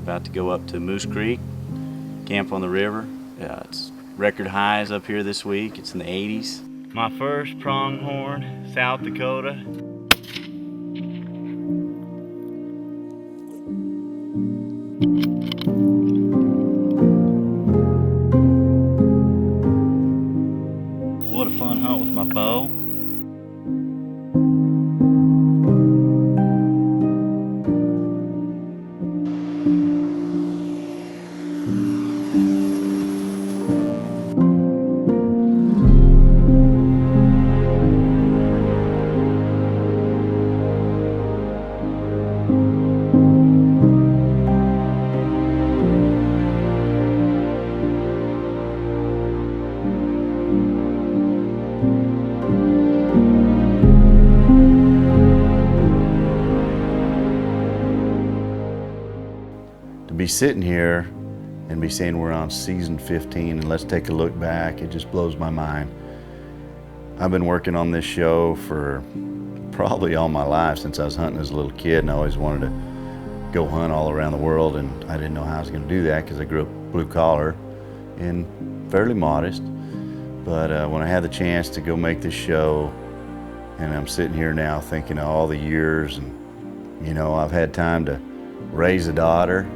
about to go up to Moose Creek, camp on the river. It's record highs up here this week. It's in the 80s. My first pronghorn, South Dakota. What a fun hunt with my bow. To be sitting here and be saying we're on season 15 and let's take a look back, it just blows my mind. I've been working on this show for probably all my life since I was hunting as a little kid, and I always wanted to go hunt all around the world, and I didn't know how I was going to do that because I grew up blue collar and fairly modest. But when I had the chance to go make this show, and I'm sitting here now thinking of all the years, and you know, I've had time to raise a daughter,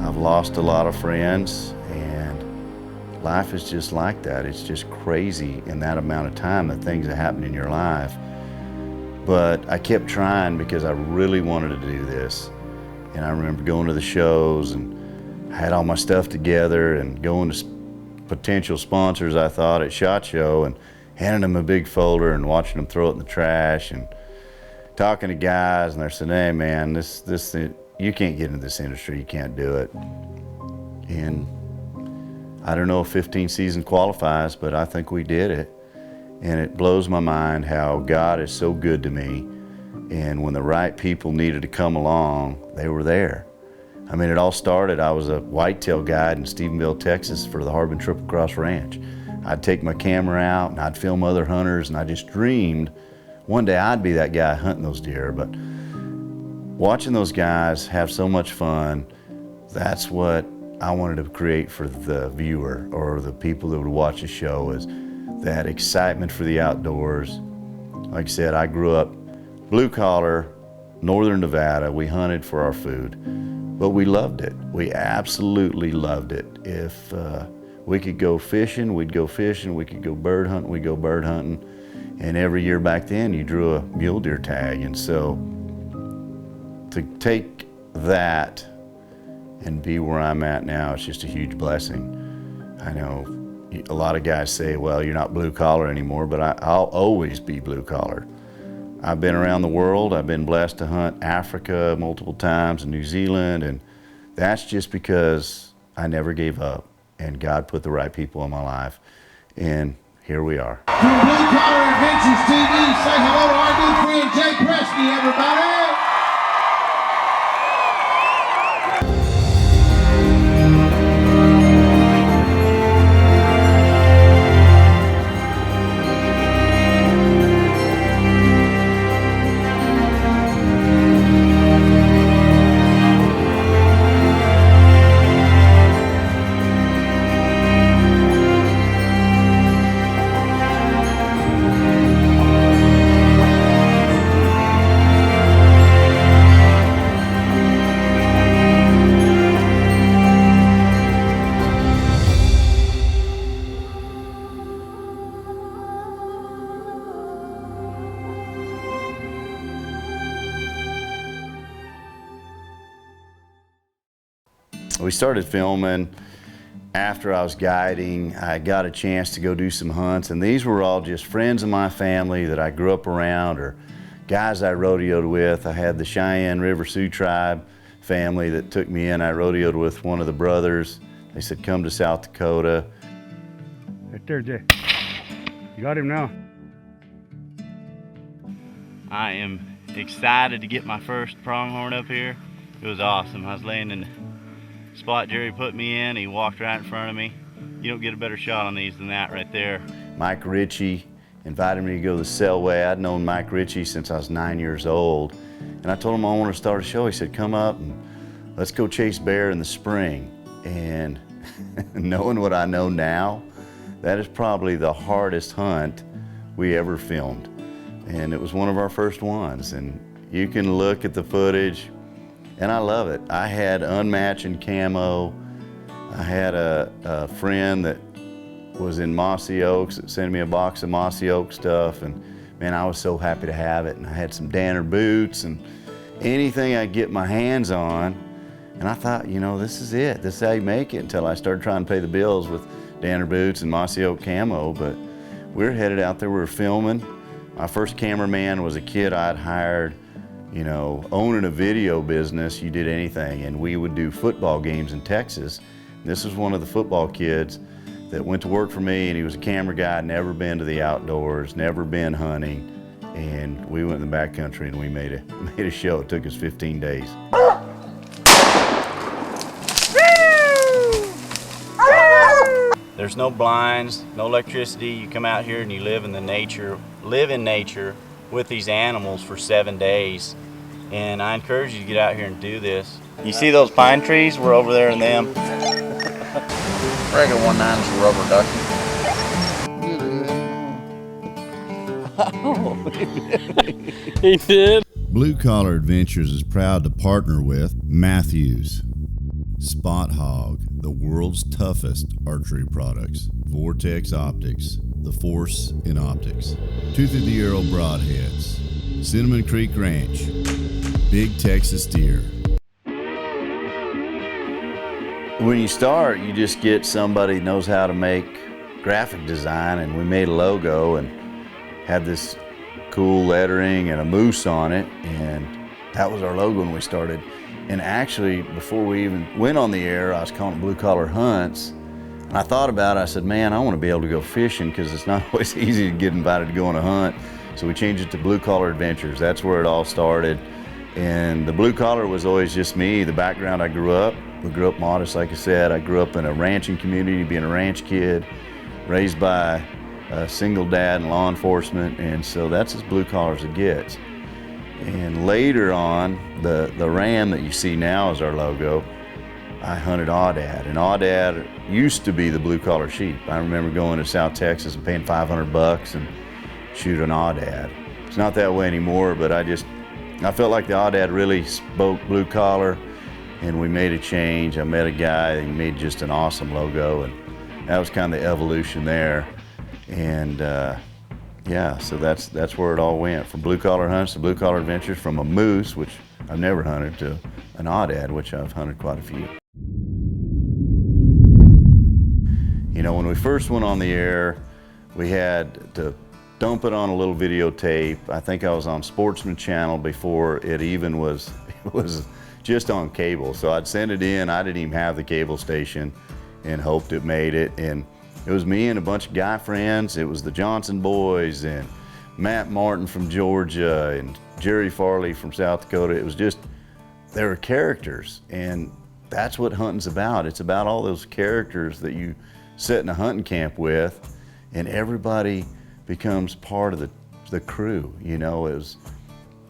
I've lost a lot of friends, and life is just like that. It's just crazy in that amount of time, the things that happen in your life. But I kept trying because I really wanted to do this. And I remember going to the shows, and I had all my stuff together and going to potential sponsors, I thought, at SHOT Show, and handing them a big folder and watching them throw it in the trash, and talking to guys, and they're saying, hey man, this you can't get into this industry, you can't do it. And I don't know if 15 season qualifies, but I think we did it. And it blows my mind how God is so good to me. And when the right people needed to come along, they were there. I mean, it all started, I was a whitetail guide in Stephenville, Texas for the Harbin Triple Cross Ranch. I'd take my camera out and I'd film other hunters, and I just dreamed one day I'd be that guy hunting those deer. But watching those guys have so much fun, that's what I wanted to create for the viewer or the people that would watch the show, is that excitement for the outdoors. Like I said, I grew up blue collar, northern Nevada. We hunted for our food, but we loved it. We absolutely loved it. If we could go fishing, we'd go fishing. We could go bird hunting, we'd go bird hunting. And every year back then, you drew a mule deer tag. And so to take that and be where I'm at now, it's just a huge blessing. I know a lot of guys say, well, you're not blue collar anymore, but I'll always be blue collar. I've been around the world. I've been blessed to hunt Africa multiple times and New Zealand, and that's just because I never gave up, and God put the right people in my life, and here we are. From Blue Collar Adventures TV, say hello to our new friend Jay Presky, everybody. We started filming after I was guiding. I got a chance to go do some hunts, and these were all just friends of my family that I grew up around, or guys I rodeoed with. I had the Cheyenne River Sioux tribe family that took me in. I rodeoed with one of the brothers. They said, come to South Dakota. Right there, Jay. You got him now. I am excited to get my first pronghorn up here. It was awesome. I was laying in the spot Jerry put me in. He walked right in front of me. You don't get a better shot on these than that right there. Mike Ritchie invited me to go to the Selway. I'd known Mike Ritchie since I was 9 years old. And I told him I wanted to start a show. He said, come up and let's go chase bear in the spring. And knowing what I know now, that is probably the hardest hunt we ever filmed. And it was one of our first ones. And you can look at the footage, and I love it. I had unmatching camo. I had a friend that was in Mossy Oaks that sent me a box of Mossy Oak stuff, and man, I was so happy to have it. And I had some Danner boots and anything I get my hands on. And I thought, you know, this is it. This is how you make it, until I started trying to pay the bills with Danner boots and Mossy Oak camo. But we were headed out there, we were filming. My first cameraman was a kid I'd hired. You know, owning a video business, you did anything. And we would do football games in Texas. This was one of the football kids that went to work for me, and he was a camera guy, never been to the outdoors, never been hunting. And we went in the backcountry and we made a show. It took us 15 days. There's no blinds, no electricity. You come out here and you live in nature with these animals for 7 days. And I encourage you to get out here and do this. You see those pine trees? We're over there in them. Regular 1.9 is a rubber ducky. He did. Blue Collar Adventures is proud to partner with Matthews, Spot Hog, the world's toughest archery products, Vortex Optics, the force in optics, Tooth of the Arrow broadheads, Cinnamon Creek Ranch, Big Texas Deer. When you start, you just get somebody who knows how to make graphic design, and we made a logo and had this cool lettering and a moose on it, and that was our logo when we started. And actually, before we even went on the air, I was calling it Blue Collar Hunts. And I thought about it, I said, man, I want to be able to go fishing, because it's not always easy to get invited to go on a hunt. So we changed it to Blue Collar Adventures. That's where it all started. And the blue collar was always just me, the background I grew up. We grew up modest, like I said. I grew up in a ranching community, being a ranch kid, raised by a single dad in law enforcement, and so that's as blue collar as it gets. And later on, the ram that you see now is our logo. I hunted aoudad, and aoudad used to be the blue collar sheep. I remember going to South Texas and paying $500 and shoot an aoudad. It's not that way anymore, but I felt like the aoudad really spoke blue collar, and we made a change. I met a guy and he made just an awesome logo, and that was kind of the evolution there. And yeah, so that's where it all went, from Blue Collar Hunts to Blue Collar Adventures, from a moose, which I've never hunted, to an aoudad, which I've hunted quite a few. You know, when we first went on the air, we had to dump it on a little videotape. I think I was on Sportsman Channel before it even was just on cable. So I'd send it in, I didn't even have the cable station, and hoped it made it. And it was me and a bunch of guy friends. It was the Johnson boys and Matt Martin from Georgia and Jerry Farley from South Dakota. It was just, they were characters, and that's what hunting's about. It's about all those characters that you sit in a hunting camp with, and everybody becomes part of the crew. You know,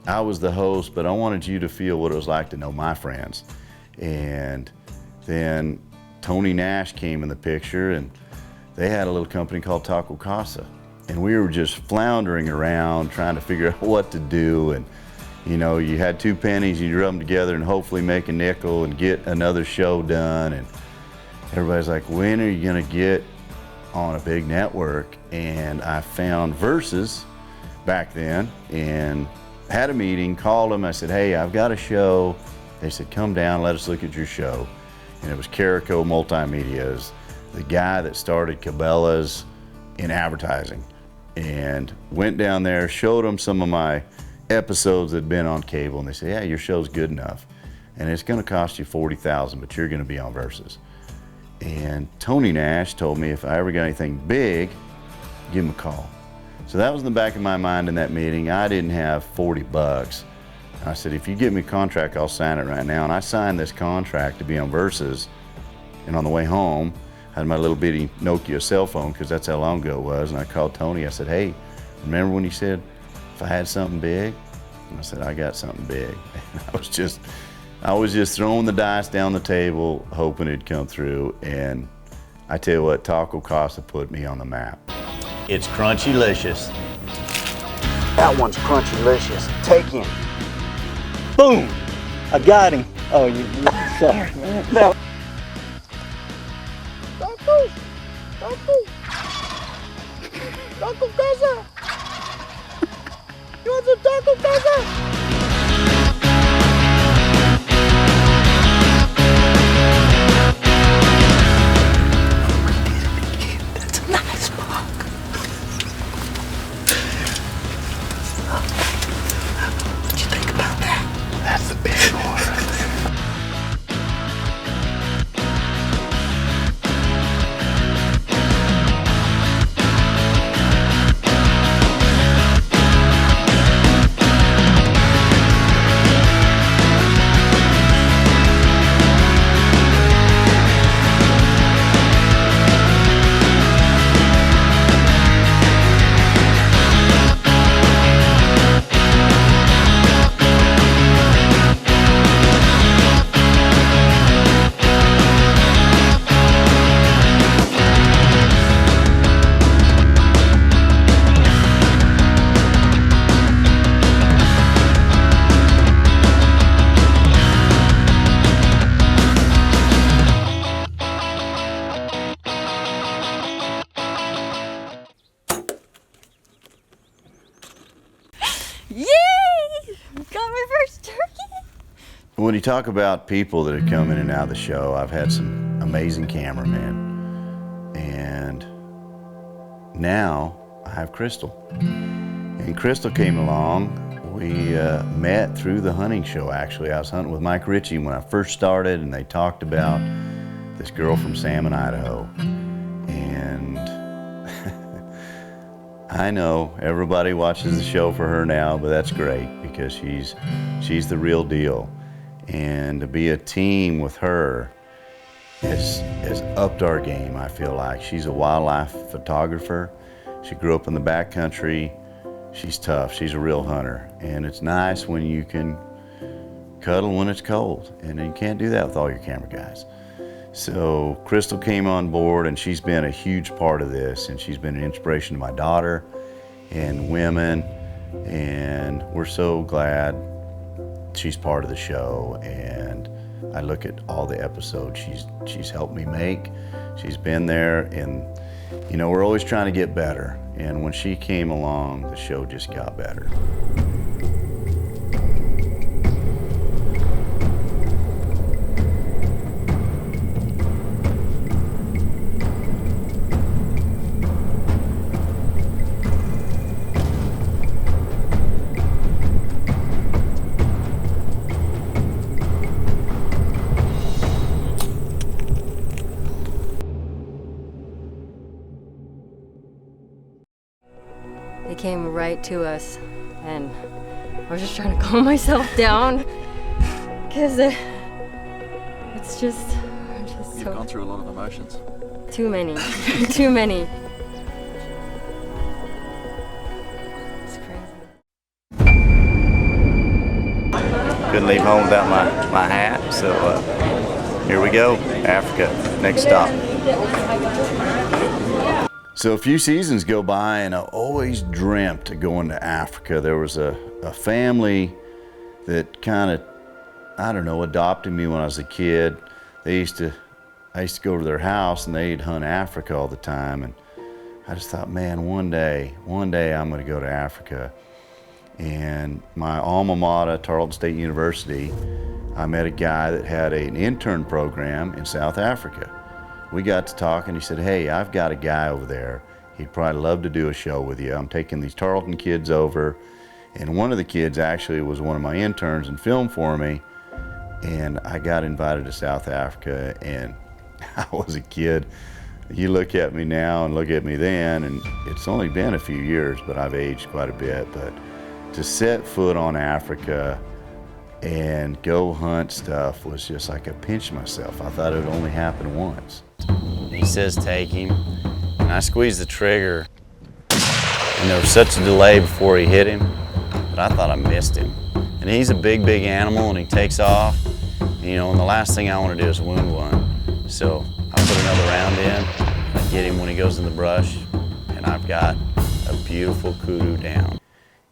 I was the host, but I wanted you to feel what it was like to know my friends. And then Tony Nash came in the picture, and they had a little company called Taco Casa, and we were just floundering around trying to figure out what to do. And you know, you had 2 pennies, you rub them together and hopefully make a nickel and get another show done. And everybody's like, when are you gonna get on a big network? And I found Versus back then and had a meeting, called them. I said, hey, I've got a show. They said, come down, let us look at your show. And it was Carico Multimedia's, the guy that started Cabela's in advertising, and went down there, showed them some of my episodes that had been on cable, and they said, yeah, your show's good enough, and it's gonna cost you $40,000, but you're gonna be on Versus. And Tony Nash told me if I ever got anything big, give him a call. So that was in the back of my mind in that meeting. I didn't have $40. I said, if you give me a contract, I'll sign it right now. And I signed this contract to be on Versus, and on the way home, I had my little bitty Nokia cell phone, because that's how long ago it was, and I called Tony. I said, hey, remember when you said if I had something big? And I said, I got something big. And I was just throwing the dice down the table, hoping it'd come through, and I tell you what, Taco Casa put me on the map. It's crunchy-licious. That one's crunchy-licious. Take him. Boom! I got him. Oh, you sorry, man. No. Taco! Taco! Taco Casa! You want some Taco Casa? That's a nice buck. What'd you think about that? That's a big one. Yay! Got my first turkey! When you talk about people that have come in and out of the show, I've had some amazing cameramen, and now I have Crystal. And Crystal came along. We met through the hunting show, actually. I was hunting with Mike Ritchie when I first started, and they talked about this girl from Salmon, Idaho. And I know everybody watches the show for her now, but that's great because she's the real deal. And to be a team with her has upped our game, I feel like. She's a wildlife photographer. She grew up in the backcountry. She's tough. She's a real hunter. And it's nice when you can cuddle when it's cold. And you can't do that with all your camera guys. So Crystal came on board, and she's been a huge part of this, and she's been an inspiration to my daughter and women, and we're so glad she's part of the show. And I look at all the episodes she's helped me make. She's been there, and you know, we're always trying to get better, and when she came along, the show just got better. They came right to us, and I was just trying to calm myself down because it's just You've so gone through a lot of emotions. too many, too many. It's crazy. Couldn't leave home without my hat, so here we go, Africa, next stop. So a few seasons go by, and I always dreamt of going to Africa. There was a family that kind of, I don't know, adopted me when I was a kid. I used to go to their house, and they'd hunt Africa all the time, and I just thought, man, one day I'm gonna go to Africa. And my alma mater, Tarleton State University, I met a guy that had an intern program in South Africa. We got to talk, and he said, hey, I've got a guy over there. He'd probably love to do a show with you. I'm taking these Tarleton kids over, and one of the kids actually was one of my interns and filmed for me, and I got invited to South Africa, and I was a kid. You look at me now and look at me then, and it's only been a few years, but I've aged quite a bit. But to set foot on Africa and go hunt stuff was just like I pinched myself. I thought it would only happen once. He says take him, and I squeezed the trigger, and there was such a delay before he hit him that I thought I missed him. And he's a big animal, and he takes off, You know, and the last thing I want to do is wound one. So I put another round in, I get him when he goes in the brush, and I've got a beautiful kudu down.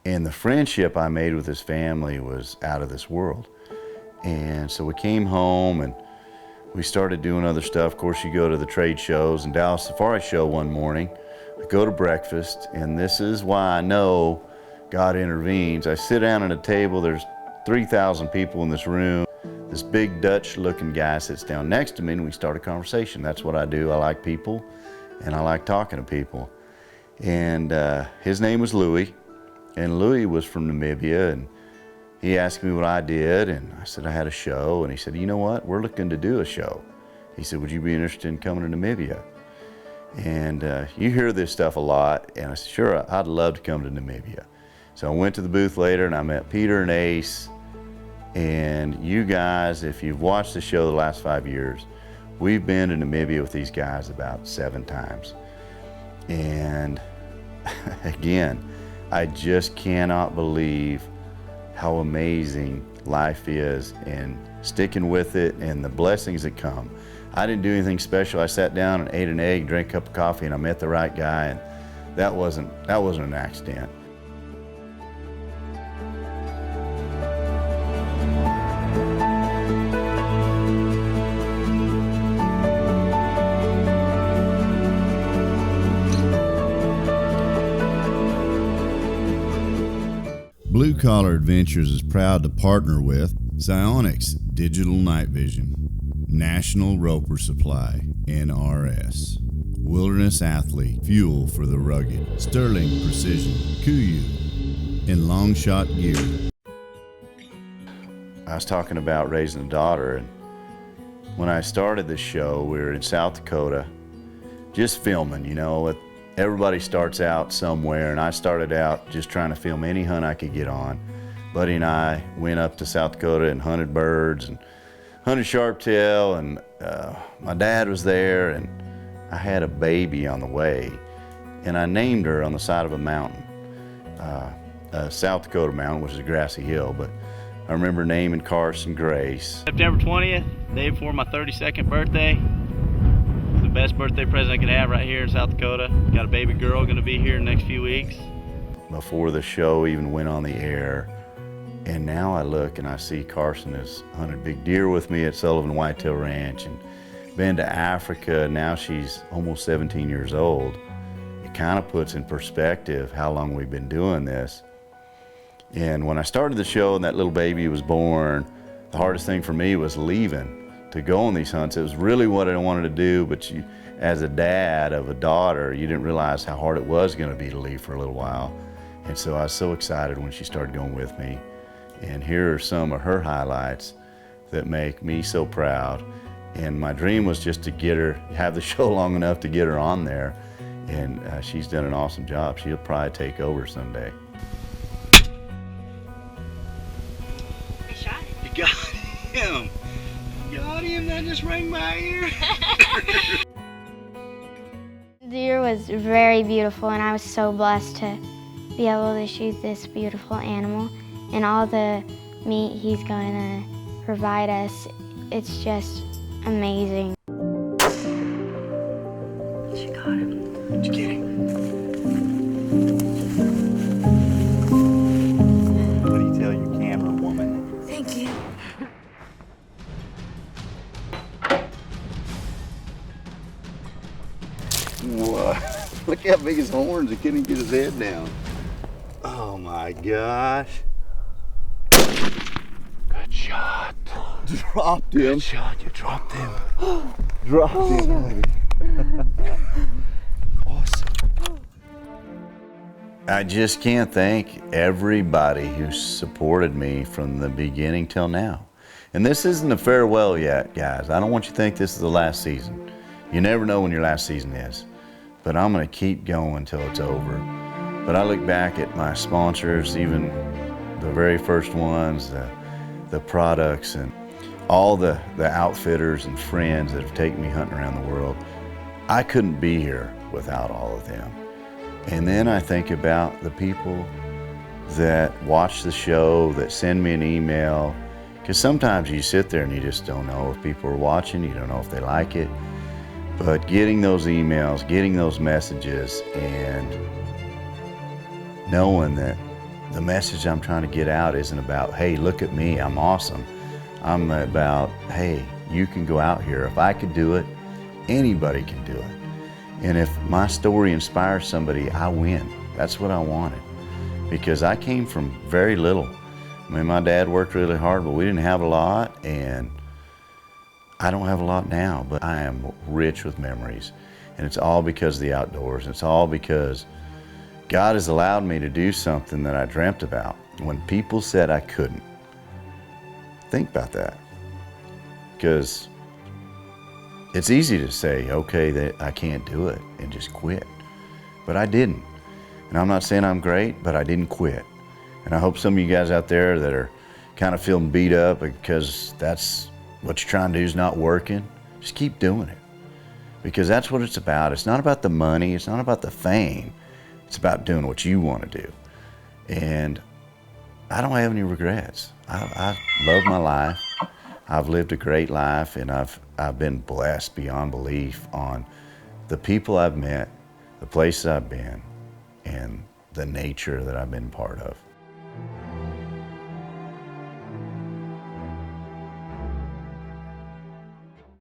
And the friendship I made with his family was out of this world. And so we came home and we started doing other stuff. Of course, you go to the trade shows and Dallas Safari Show one morning. I go to breakfast, and this is why I know God intervenes. I sit down at a table, there's 3,000 people in this room. This big Dutch-looking guy sits down next to me, and we start a conversation. That's what I do. I like people, and I like talking to people. And his name was Louis, and Louis was from Namibia, and he asked me what I did, and I said I had a show, and he said, you know what, we're looking to do a show. He said, would you be interested in coming to Namibia? And you hear this stuff a lot, and I said, sure, I'd love to come to Namibia. So I went to the booth later, and I met Peter and Ace, and you guys, if you've watched the show the last 5 years, we've been to Namibia with these guys about 7 times. And again, I just cannot believe how amazing life is and sticking with it and the blessings that come. I didn't do anything special. I sat down and ate an egg, drank a cup of coffee, and I met the right guy, and that wasn't an accident. Blue Collar Adventures is proud to partner with Psionics Digital Night Vision, National Roper Supply, NRS, Wilderness Athlete, Fuel for the Rugged, Sterling Precision, Kuyu, and Long Shot Gear. I was talking about raising a daughter, and when I started this show, we were in South Dakota, just filming, you know. Everybody starts out somewhere, and I started out just trying to film any hunt I could get on. Buddy and I went up to South Dakota and hunted birds and hunted sharptail, and my dad was there, and I had a baby on the way, and I named her on the side of a mountain, a South Dakota mountain, which is a grassy hill, but I remember naming Carson Grace. September 20th, day before my 32nd birthday. The best birthday present I could have right here in South Dakota. Got a baby girl gonna be here in the next few weeks. Before the show even went on the air, and now I look and I see Carson has hunted big deer with me at Sullivan Whitetail Ranch and been to Africa. Now she's almost 17 years old. It kind of puts in perspective how long we've been doing this. And when I started the show and that little baby was born, the hardest thing for me was leaving to go on these hunts. It was really what I wanted to do, but you, as a dad of a daughter, you didn't realize how hard it was going to be to leave for a little while. And so I was so excited when she started going with me. And here are some of her highlights that make me so proud. And my dream was just to get her, have the show long enough to get her on there. And she's done an awesome job. She'll probably take over someday. I shot it. You got him. Got him, that just rang my ear. The deer was very beautiful, and I was so blessed to be able to shoot this beautiful animal. And all the meat he's going to provide us, it's just amazing. She got him. Did you get him? What do you tell your camera woman? Thank you. What? Look how big his horns. He couldn't get his head down. Oh my gosh. Good shot. Dropped him. Good shot. You dropped him. Dropped him. Awesome. I just can't thank everybody who supported me from the beginning till now. And this isn't a farewell yet, guys. I don't want you to think this is the last season. You never know when your last season is. But I'm gonna keep going till it's over. But I look back at my sponsors, even the very first ones, the products, and all the outfitters and friends that have taken me hunting around the world. I couldn't be here without all of them. And then I think about the people that watch the show, that send me an email, Because sometimes you sit there and you just don't know if people are watching, you don't know if they like it. But getting those emails, getting those messages, and knowing that the message I'm trying to get out isn't about, hey, look at me, I'm awesome. I'm about, hey, you can go out here. If I could do it, anybody can do it. And if my story inspires somebody, I win. That's what I wanted. Because I came from very little. I mean, my dad worked really hard, but we didn't have a lot, and I don't have a lot now, but I am rich with memories. And it's all because of the outdoors. It's all because God has allowed me to do something that I dreamt about when people said I couldn't. Think about that. Because it's easy to say, okay, that I can't do it and just quit. But I didn't. And I'm not saying I'm great, but I didn't quit. And I hope some of you guys out there that are kind of feeling beat up because that's what you're trying to do is not working, just keep doing it. Because that's what it's about. It's not about the money, it's not about the fame. It's about doing what you want to do. And I don't have any regrets. I love my life. I've lived a great life, and I've been blessed beyond belief on the people I've met, the places I've been, and the nature that I've been part of.